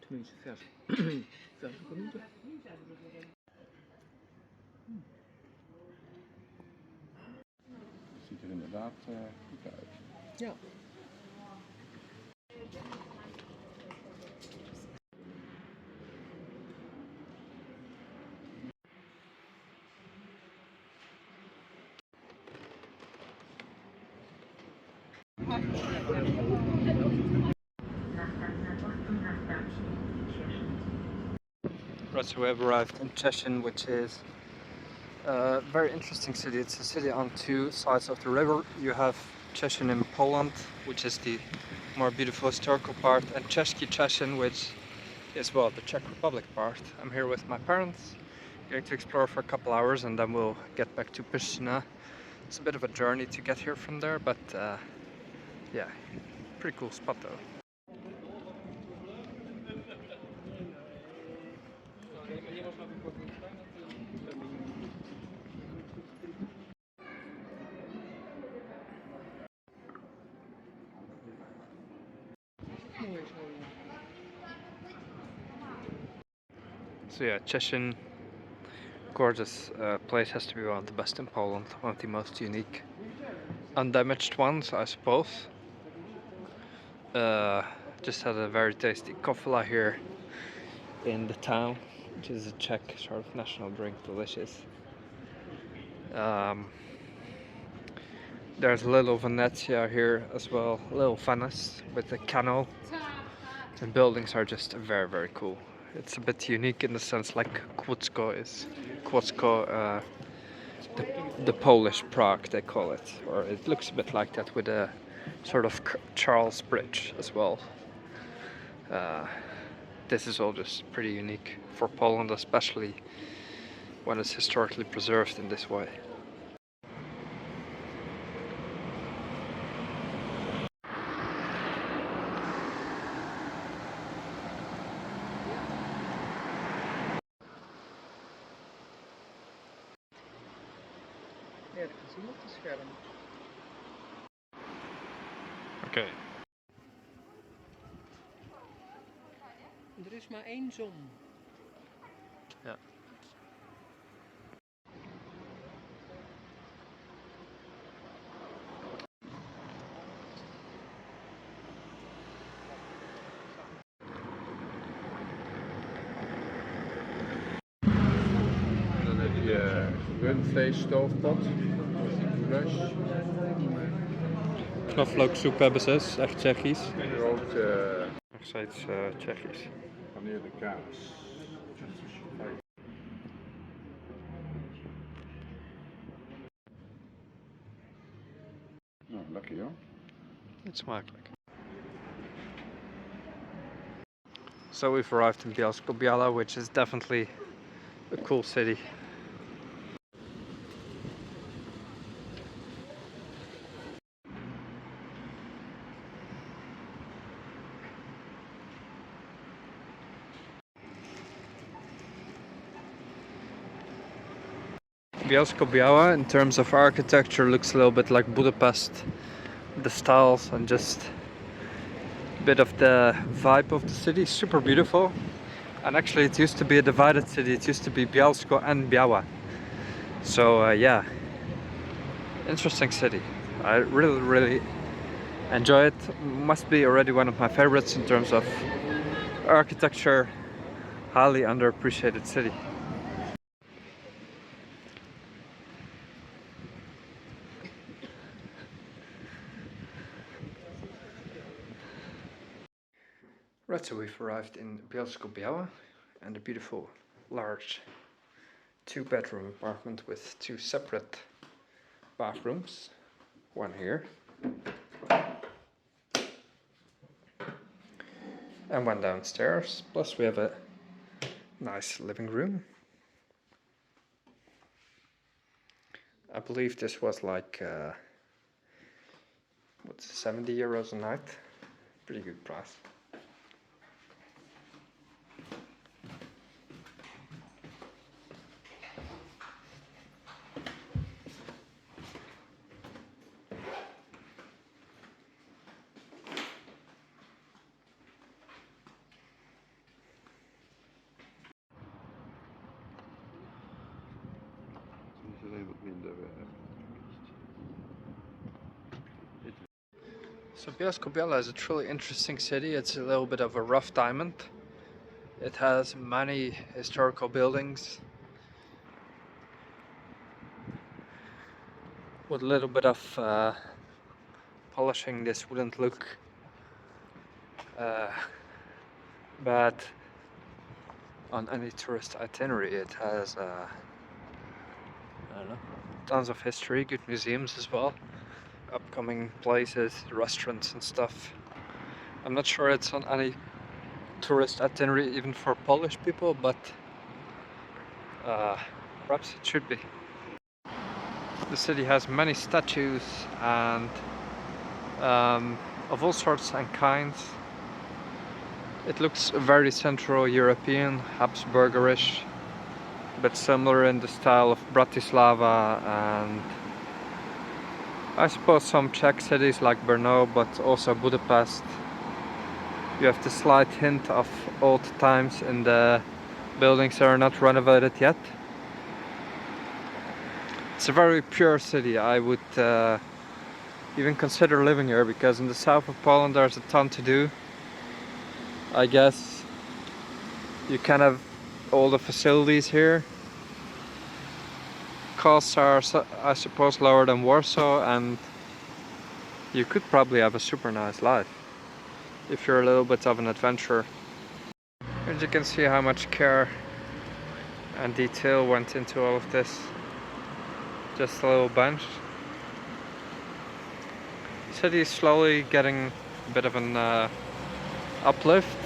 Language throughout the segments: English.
minuten vers. Vers minuten. Ziet er inderdaad goed uit. Ja. Right, so we have arrived in Cieszyn, which is a very interesting city. It's a city on two sides of the river. You have Cieszyn in Poland, which is the more beautiful historical part, and Cieszyn, which is, well, the Czech Republic part. I'm here with my parents, going to explore for a couple hours, and then we'll get back to Cieszyn. It's a bit of a journey to get here from there, but yeah, pretty cool spot though. So yeah, Cieszyn, gorgeous place, has to be one of the best in Poland, one of the most unique, undamaged ones, I suppose. Just had a very tasty kofla here in the town, which is a Czech sort of national drink, delicious. There's a little Venezia here as well, a little Venice with a canal, and buildings are just very, very cool. It's a bit unique in the sense like Kłodzko is. Kłodzko, the Polish Prague they call it, or it looks a bit like that with a sort of Charles Bridge as well. This is all just pretty unique for Poland, especially when it's historically preserved in this way. Ja, dat kan zien op het scherm. Okay. Er is maar één zon. Ja. Dan heb je rundvleesstoofpot, goulash. Knoflooksoep hebben ze, is echt Tsjechisch. Groot Nog steeds Tsjechisch. paneerde kaas. Nou, lekker joh. It's smakelijk. So we've arrived in Bielsko-Biala, which is definitely a cool city. Bielsko-Biala, in terms of architecture, looks a little bit like Budapest. The styles and just a bit of the vibe of the city. Super beautiful. And actually it used to be a divided city. It used to be Bielsko and Biała. So yeah, interesting city. I really enjoy it. Must be already one of my favorites in terms of architecture. Highly underappreciated city. Right, so we've arrived in Bielsko-Biała, and a beautiful large 2-bedroom apartment with 2 separate bathrooms. One here and one downstairs, plus we have a nice living room. I believe this was like what's 70 euros a night. Pretty good price. So Bielsko-Biala is a truly interesting city. It's a little bit of a rough diamond. It has many historical buildings with a little bit of polishing. This wouldn't look bad on any tourist itinerary. It has I don't know, tons of history, good museums as well, upcoming places, restaurants and stuff. I'm not sure it's on any tourist itinerary even for Polish people, but perhaps it should be. The city has many statues and of all sorts and kinds. It looks very Central European, Habsburgerish, but similar in the style of Bratislava and I suppose some Czech cities like Brno, but also Budapest. You have the slight hint of old times in the buildings that are not renovated yet. It's a very pure city. I would even consider living here because in the south of Poland there's a ton to do. I guess you can have all the facilities here. Costs are, I suppose, lower than Warsaw, and you could probably have a super nice life if you're a little bit of an adventurer. And you can see how much care and detail went into all of this. Just a little bench. The city is slowly getting a bit of an uplift.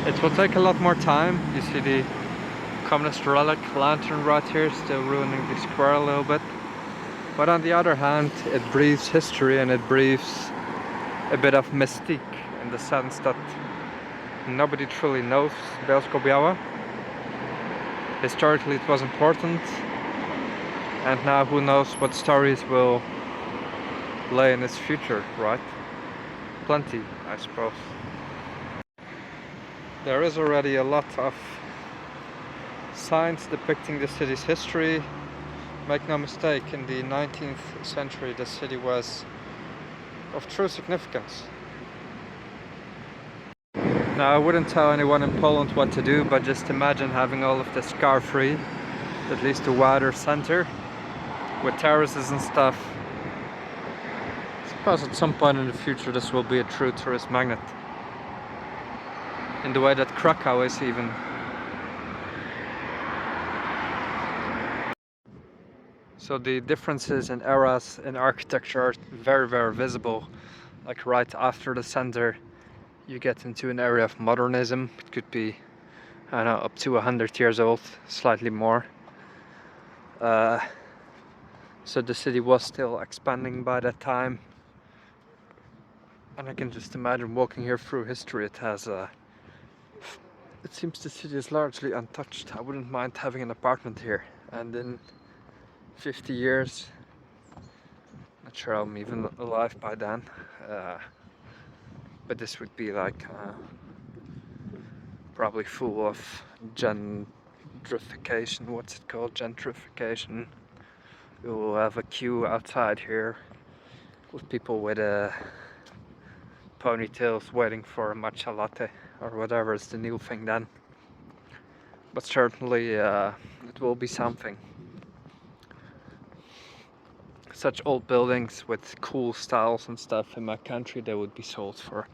It will take a lot more time. You see the communist relic lantern right here, still ruining the square a little bit. But on the other hand, it breathes history and it breathes a bit of mystique in the sense that nobody truly knows Bielsko-Biala. Historically it was important, and now who knows what stories will lay in its future, right? Plenty, I suppose. There is already a lot of signs depicting the city's history. Make no mistake, in the 19th century the city was of true significance. Now I wouldn't tell anyone in Poland what to do, but just imagine having all of this car-free, at least the wider center, with terraces and stuff. I suppose at some point in the future this will be a true tourist magnet. In the way that Krakow is even. So the differences in eras in architecture are very, very visible. Like right after the center, you get into an area of modernism. It could be, I don't know, up to 100 years old, slightly more. So the city was still expanding by that time. And I can just imagine walking here through history. It has it seems the city is largely untouched. I wouldn't mind having an apartment here. And in 50 years, not sure I'm even alive by then, but this would be like probably full of gentrification. What's it called? Gentrification. We will have a queue outside here with people with ponytails waiting for a matcha latte or whatever is the new thing then. But certainly it will be something. Such old buildings with cool styles and stuff in my country, they would be sold for,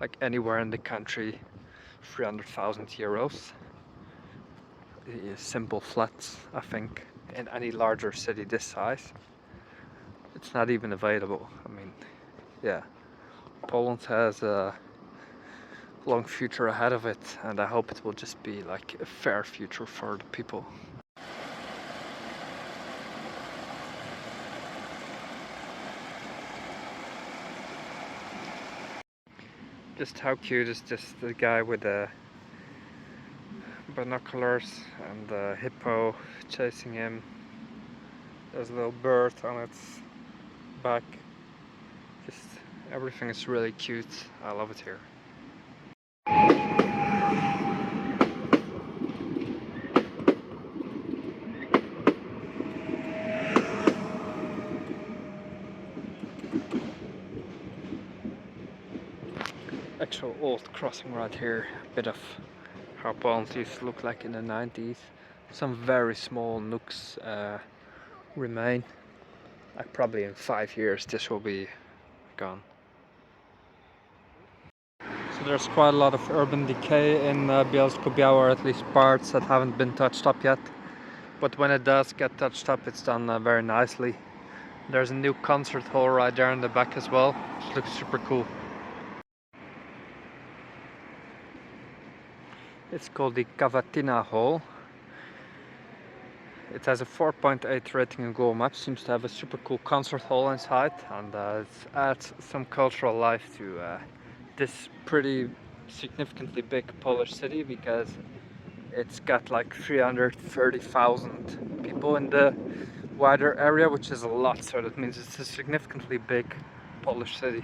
like anywhere in the country, 300,000 euros. Simple flats, I think, in any larger city this size. It's not even available. I mean, yeah, Poland has a long future ahead of it, and I hope it will just be like a fair future for the people. Just how cute is just the guy with the binoculars and the hippo chasing him. There's a little bird on its back. Just everything is really cute. I love it here. actual old crossing right here. A bit of how Poland used to look like in the 90s. Some very small nooks remain. Like probably in 5 years this will be gone. So there's quite a lot of urban decay in Bielsko-Biala, or at least parts that haven't been touched up yet. But when it does get touched up, it's done very nicely. There's a new concert hall right there in the back as well, which looks super cool. It's called the Cavatina Hall. It has a 4.8 rating in Google Maps, seems to have a super cool concert hall inside, and it adds some cultural life to this pretty significantly big Polish city, because it's got like 330,000 people in the wider area, which is a lot, so that means it's a significantly big Polish city.